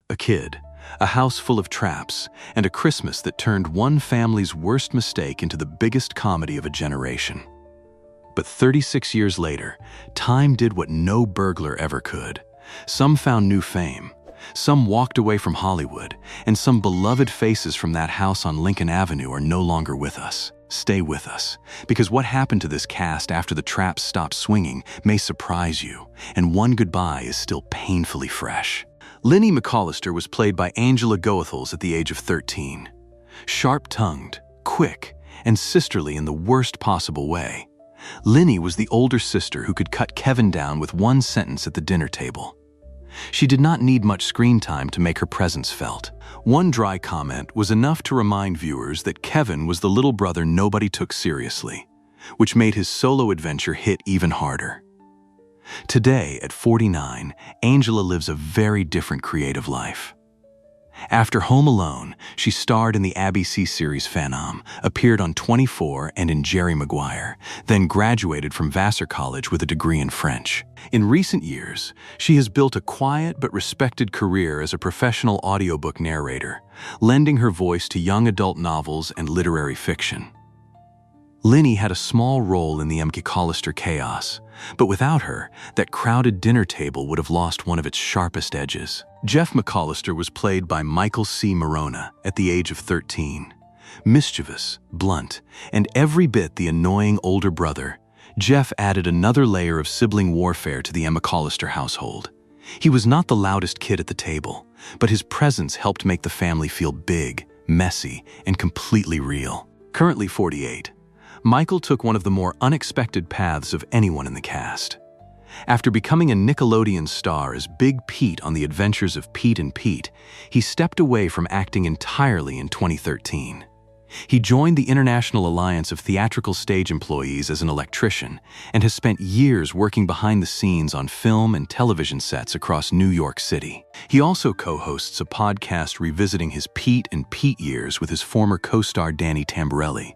A kid, a house full of traps, and a Christmas that turned one family's worst mistake into the biggest comedy of a generation. But 36 years later, time did what no burglar ever could. Some found new fame, some walked away from Hollywood, and some beloved faces from that house on Lincoln Avenue are no longer with us. Stay with us, because what happened to this cast after the traps stopped swinging may surprise you, and one goodbye is still painfully fresh. Linny McCallister was played by Angela Goethals at the age of 13. Sharp-tongued, quick, and sisterly in the worst possible way. Linny was the older sister who could cut Kevin down with one sentence at the dinner table. She did not need much screen time to make her presence felt. One dry comment was enough to remind viewers that Kevin was the little brother nobody took seriously, which made his solo adventure hit even harder. Today, at 49, Angela lives a very different creative life. After Home Alone, she starred in the ABC series Phenom, appeared on 24 and in Jerry Maguire, then graduated from Vassar College with a degree in French. In recent years, she has built a quiet but respected career as a professional audiobook narrator, lending her voice to young adult novels and literary fiction. Linny had a small role in the McCallister chaos, but without her, that crowded dinner table would have lost one of its sharpest edges. Jeff McCallister was played by Michael C. Maronna at the age of 13. Mischievous, blunt, and every bit the annoying older brother, Jeff added another layer of sibling warfare to the McCallister household. He was not the loudest kid at the table, but his presence helped make the family feel big, messy, and completely real. Currently 48, Michael took one of the more unexpected paths of anyone in the cast. After becoming a Nickelodeon star as Big Pete on The Adventures of Pete and Pete, he stepped away from acting entirely in 2013. He joined the International Alliance of Theatrical Stage Employees as an electrician and has spent years working behind the scenes on film and television sets across New York City. He also co-hosts a podcast revisiting his Pete and Pete years with his former co-star Danny Tamborelli.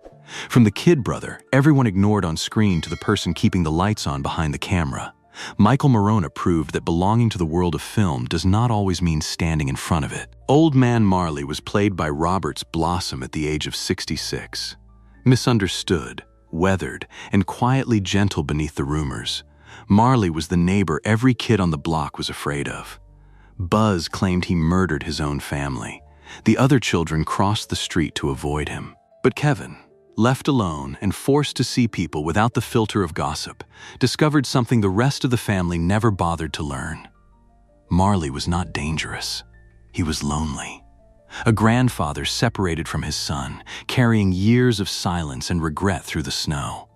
From the kid brother everyone ignored on screen to the person keeping the lights on behind the camera, Michael Maronna proved that belonging to the world of film does not always mean standing in front of it. Old Man Marley was played by Robert's Blossom at the age of 66. Misunderstood, weathered, and quietly gentle beneath the rumors, Marley was the neighbor every kid on the block was afraid of. Buzz claimed he murdered his own family. The other children crossed the street to avoid him. But Kevin, left alone and forced to see people without the filter of gossip, discovered something the rest of the family never bothered to learn. Marley was not dangerous. He was lonely. A grandfather separated from his son, carrying years of silence and regret through the snow.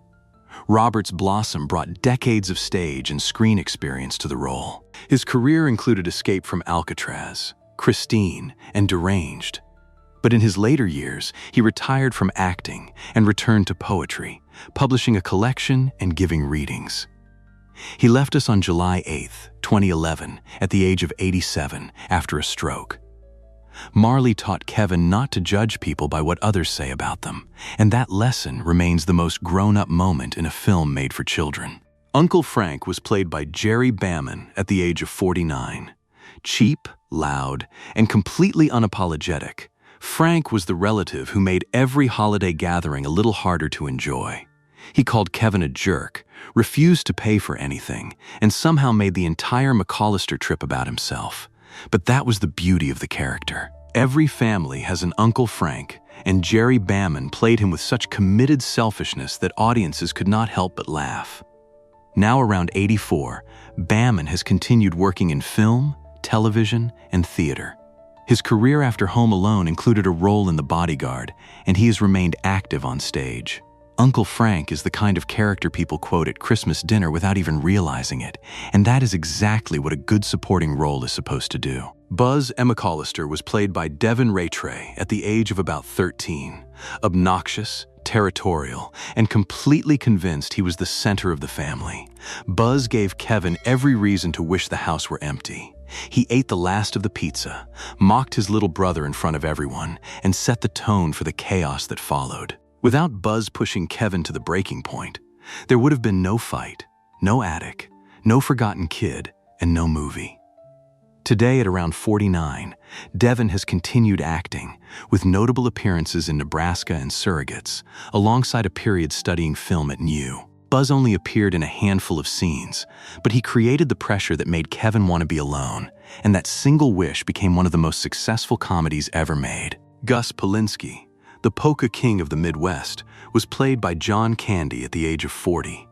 Robert's Blossom brought decades of stage and screen experience to the role. His career included Escape from Alcatraz, Christine, and Deranged. But in his later years, he retired from acting and returned to poetry, publishing a collection and giving readings. He left us on July 8, 2011, at the age of 87, after a stroke. Marley taught Kevin not to judge people by what others say about them, and that lesson remains the most grown-up moment in a film made for children. Uncle Frank was played by Jerry Bamman at the age of 49. Cheap, loud, and completely unapologetic, Frank was the relative who made every holiday gathering a little harder to enjoy. He called Kevin a jerk, refused to pay for anything, and somehow made the entire McCallister trip about himself. But that was the beauty of the character. Every family has an Uncle Frank, and Jerry Bamman played him with such committed selfishness that audiences could not help but laugh. Now around 84, Bamman has continued working in film, television, and theater. His career after Home Alone included a role in The Bodyguard, and he has remained active on stage. Uncle Frank is the kind of character people quote at Christmas dinner without even realizing it, and that is exactly what a good supporting role is supposed to do. Buzz McCallister was played by Devin Ratray at the age of about 13. Obnoxious, territorial, and completely convinced he was the center of the family. Buzz gave Kevin every reason to wish the house were empty. He ate the last of the pizza, mocked his little brother in front of everyone, and set the tone for the chaos that followed. Without Buzz pushing Kevin to the breaking point, there would have been no fight, no attic, no forgotten kid, and no movie. Today, at around 49, Devin has continued acting, with notable appearances in Nebraska and Surrogates, alongside a period studying film at NU. Buzz only appeared in a handful of scenes, but he created the pressure that made Kevin want to be alone, and that single wish became one of the most successful comedies ever made. Gus Polinski, the polka king of the Midwest, was played by John Candy at the age of 40.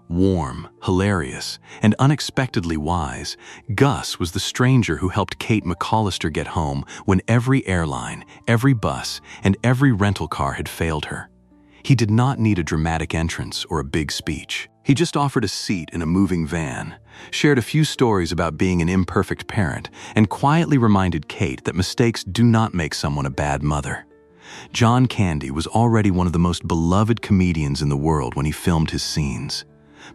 Warm, hilarious, and unexpectedly wise, Gus was the stranger who helped Kate McCallister get home when every airline, every bus, and every rental car had failed her. He did not need a dramatic entrance or a big speech. He just offered a seat in a moving van, shared a few stories about being an imperfect parent, and quietly reminded Kate that mistakes do not make someone a bad mother. John Candy was already one of the most beloved comedians in the world when he filmed his scenes.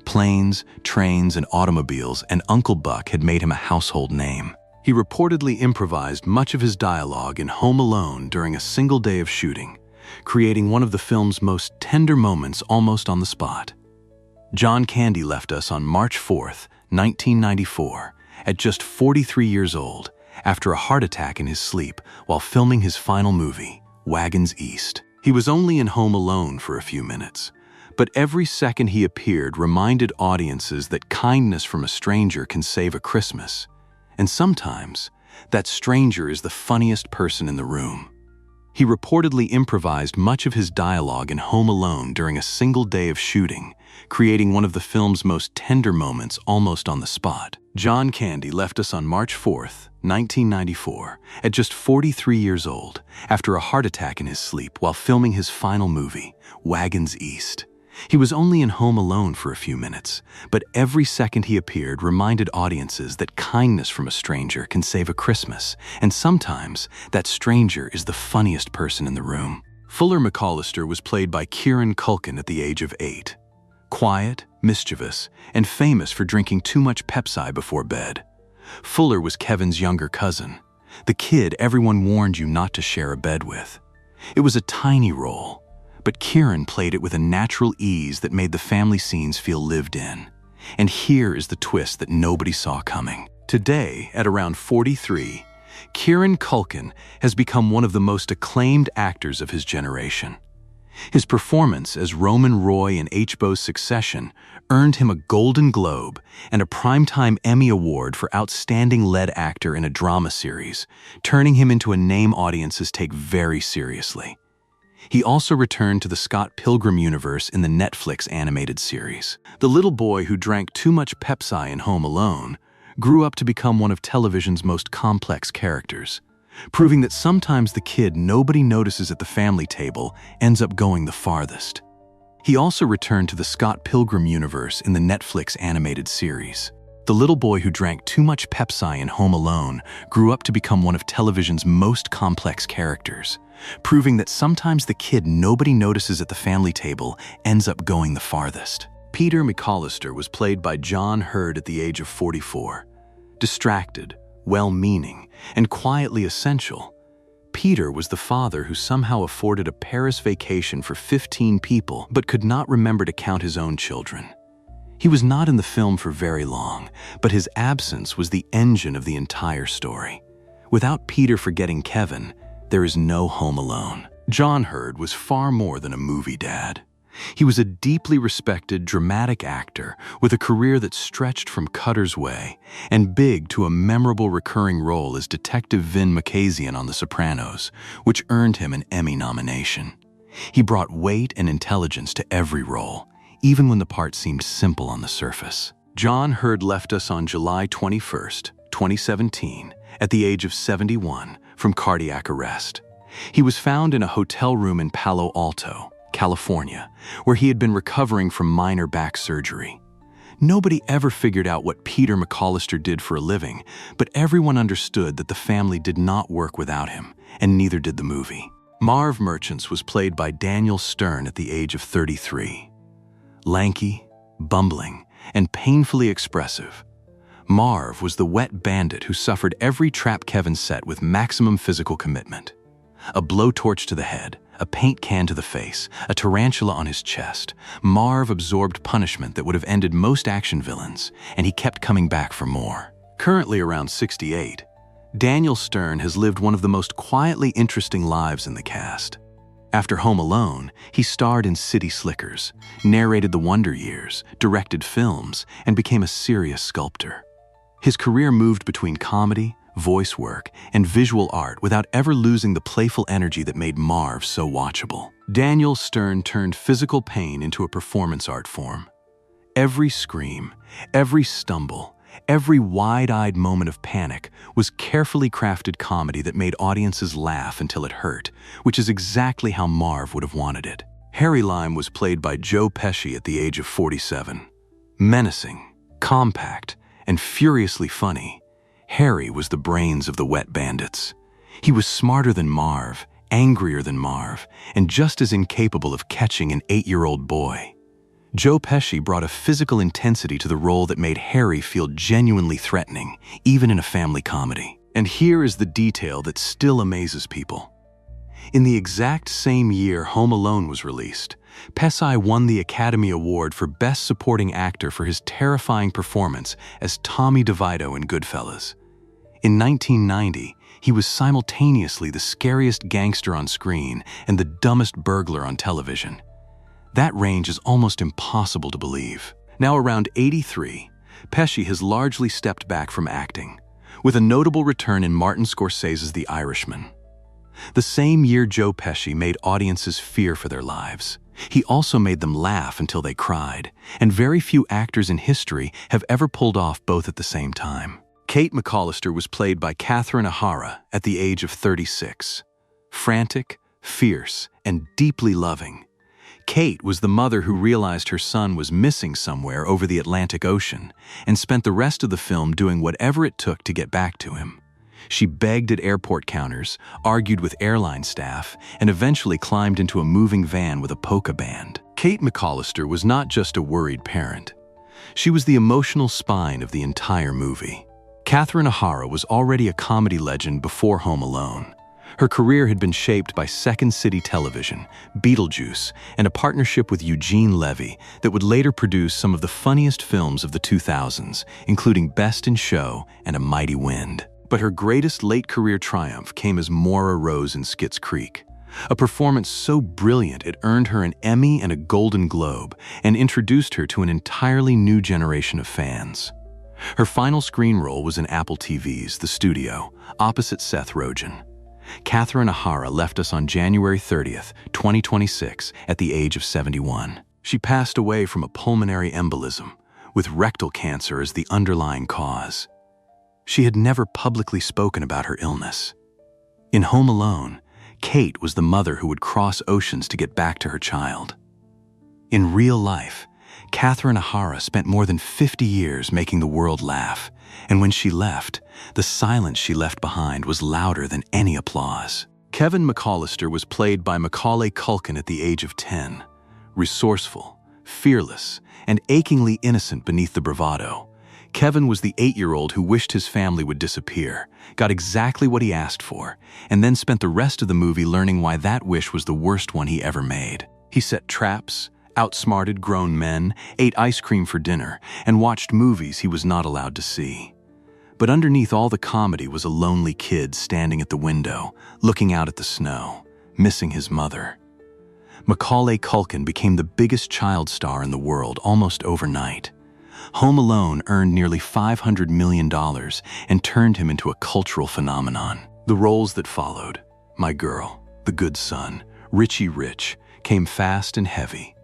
Planes, trains, and automobiles, and Uncle Buck had made him a household name. He reportedly improvised much of his dialogue in Home Alone during a single day of shooting, creating one of the film's most tender moments almost on the spot. John Candy left us on March 4th, 1994, at just 43 years old, after a heart attack in his sleep while filming his final movie, Wagons East. He was only in Home Alone for a few minutes, but every second he appeared reminded audiences that kindness from a stranger can save a Christmas, and sometimes that stranger is the funniest person in the room. He reportedly improvised much of his dialogue in Home Alone during a single day of shooting, creating one of the film's most tender moments almost on the spot. John Candy left us on March 4th, 1994, at just 43 years old, after a heart attack in his sleep while filming his final movie, Wagons East. He was only in Home Alone for a few minutes, but every second he appeared reminded audiences that kindness from a stranger can save a Christmas, and sometimes that stranger is the funniest person in the room. Fuller McCallister was played by Kieran Culkin at the age of 8. Quiet, mischievous, and famous for drinking too much Pepsi before bed. Fuller was Kevin's younger cousin, the kid everyone warned you not to share a bed with. It was a tiny role, but Kieran played it with a natural ease that made the family scenes feel lived in. And here is the twist that nobody saw coming. Today, at around 43, Kieran Culkin has become one of the most acclaimed actors of his generation. His performance as Roman Roy in HBO's Succession earned him a Golden Globe and a Primetime Emmy Award for Outstanding Lead Actor in a Drama Series, turning him into a name audiences take very seriously. He also returned to the Scott Pilgrim universe in the Netflix animated series. The little boy who drank too much Pepsi in Home Alone grew up to become one of television's most complex characters, proving that sometimes the kid nobody notices at the family table ends up going the farthest. He also returned to the Scott Pilgrim universe in the Netflix animated series. The little boy who drank too much Pepsi in Home Alone grew up to become one of television's most complex characters, proving that sometimes the kid nobody notices at the family table ends up going the farthest. Peter McCallister was played by John Hurd at the age of 44. Distracted, well-meaning, and quietly essential, Peter was the father who somehow afforded a Paris vacation for 15 people but could not remember to count his own children. He was not in the film for very long, but his absence was the engine of the entire story. Without Peter forgetting Kevin, there is no Home Alone. John Hurd was far more than a movie dad. He was a deeply respected, dramatic actor with a career that stretched from Cutter's Way and big to a memorable recurring role as Detective Vin Makazian on The Sopranos, which earned him an Emmy nomination. He brought weight and intelligence to every role, even when the part seemed simple on the surface. John Hurd left us on July 21st, 2017, at the age of 71, from cardiac arrest. He was found in a hotel room in Palo Alto, California, where he had been recovering from minor back surgery. Nobody ever figured out what Peter McCallister did for a living, but everyone understood that the family did not work without him, and neither did the movie. Marv Murchins was played by Daniel Stern at the age of 33. Lanky, bumbling, and painfully expressive, Marv was the wet bandit who suffered every trap Kevin set with maximum physical commitment. A blowtorch to the head, a paint can to the face, a tarantula on his chest, Marv absorbed punishment that would have ended most action villains, and he kept coming back for more. Currently around 68, Daniel Stern has lived one of the most quietly interesting lives in the cast. After Home Alone, he starred in City Slickers, narrated The Wonder Years, directed films, and became a serious sculptor. His career moved between comedy, voice work, and visual art without ever losing the playful energy that made Marv so watchable. Daniel Stern turned physical pain into a performance art form. Every scream, every stumble, every wide-eyed moment of panic was carefully crafted comedy that made audiences laugh until it hurt, which is exactly how Marv would have wanted it. Harry Lime was played by Joe Pesci at the age of 47. Menacing, compact, and furiously funny, Harry was the brains of the Wet Bandits. He was smarter than Marv, angrier than Marv, and just as incapable of catching an 8-year-old boy. Joe Pesci brought a physical intensity to the role that made Harry feel genuinely threatening, even in a family comedy. And here is the detail that still amazes people. In the exact same year Home Alone was released, Pesci won the Academy Award for Best Supporting Actor for his terrifying performance as Tommy DeVito in Goodfellas. In 1990, he was simultaneously the scariest gangster on screen and the dumbest burglar on television. That range is almost impossible to believe. Now around 83, Pesci has largely stepped back from acting, with a notable return in Martin Scorsese's The Irishman. The same year Joe Pesci made audiences fear for their lives, he also made them laugh until they cried, and very few actors in history have ever pulled off both at the same time. Kate McCallister was played by Catherine O'Hara at the age of 36. Frantic, fierce, and deeply loving, Kate was the mother who realized her son was missing somewhere over the Atlantic Ocean and spent the rest of the film doing whatever it took to get back to him. She begged at airport counters, argued with airline staff, and eventually climbed into a moving van with a polka band. Kate McCallister was not just a worried parent. She was the emotional spine of the entire movie. Catherine O'Hara was already a comedy legend before Home Alone. Her career had been shaped by Second City Television, Beetlejuice, and a partnership with Eugene Levy that would later produce some of the funniest films of the 2000s, including Best in Show and A Mighty Wind. But her greatest late-career triumph came as Maura Rose in Schitt's Creek, a performance so brilliant it earned her an Emmy and a Golden Globe and introduced her to an entirely new generation of fans. Her final screen role was in Apple TV's The Studio, opposite Seth Rogen. Catherine O'Hara left us on January 30th, 2026, at the age of 71. She passed away from a pulmonary embolism, with rectal cancer as the underlying cause. She had never publicly spoken about her illness. In Home Alone, Kate was the mother who would cross oceans to get back to her child. In real life, Catherine O'Hara spent more than 50 years making the world laugh, and when she left, the silence she left behind was louder than any applause. Kevin McCallister was played by Macaulay Culkin at the age of 10, resourceful, fearless, and achingly innocent beneath the bravado. Kevin was the 8-year-old who wished his family would disappear, got exactly what he asked for, and then spent the rest of the movie learning why that wish was the worst one he ever made. He set traps, outsmarted grown men, ate ice cream for dinner, and watched movies he was not allowed to see. But underneath all the comedy was a lonely kid standing at the window, looking out at the snow, missing his mother. Macaulay Culkin became the biggest child star in the world almost overnight. Home Alone earned nearly $500 million and turned him into a cultural phenomenon. The roles that followed, My Girl, The Good Son, Richie Rich, came fast and heavy.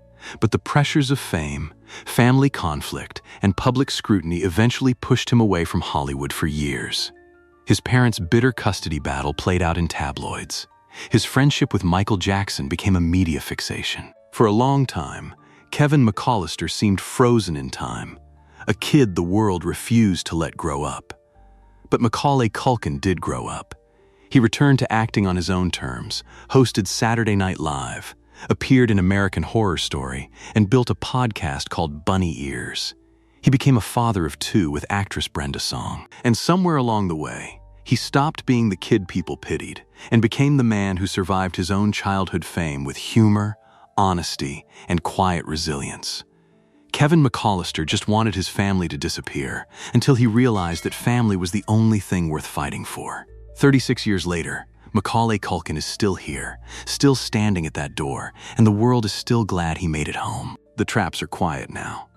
But the pressures of fame, family conflict, and public scrutiny eventually pushed him away from Hollywood for years. His parents' bitter custody battle played out in tabloids. His friendship with Michael Jackson became a media fixation. For a long time, Kevin McCallister seemed frozen in time, a kid the world refused to let grow up. But Macaulay Culkin did grow up. He returned to acting on his own terms, hosted Saturday Night Live, appeared in American Horror Story, and built a podcast called Bunny Ears. He became a father of 2 with actress Brenda Song. And somewhere along the way, he stopped being the kid people pitied and became the man who survived his own childhood fame with humor, honesty, and quiet resilience. Kevin McCallister just wanted his family to disappear until he realized that family was the only thing worth fighting for. 36 years later, Macaulay Culkin is still here, still standing at that door, and the world is still glad he made it home. The traps are quiet now.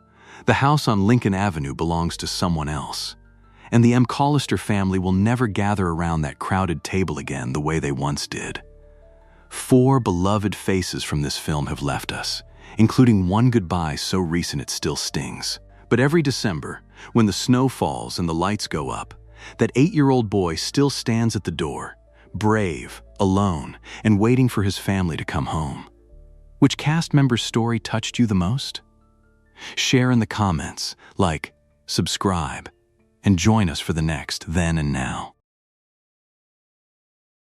The house on Lincoln Avenue belongs to someone else, and the McCallister family will never gather around that crowded table again the way they once did. 4 beloved faces from this film have left us, including one goodbye so recent it still stings. But every December, when the snow falls and the lights go up, that 8-year-old boy still stands at the door, brave, alone, and waiting for his family to come home. Which cast member's story touched you the most? Share in the comments, like, subscribe, and join us for the next Then and Now.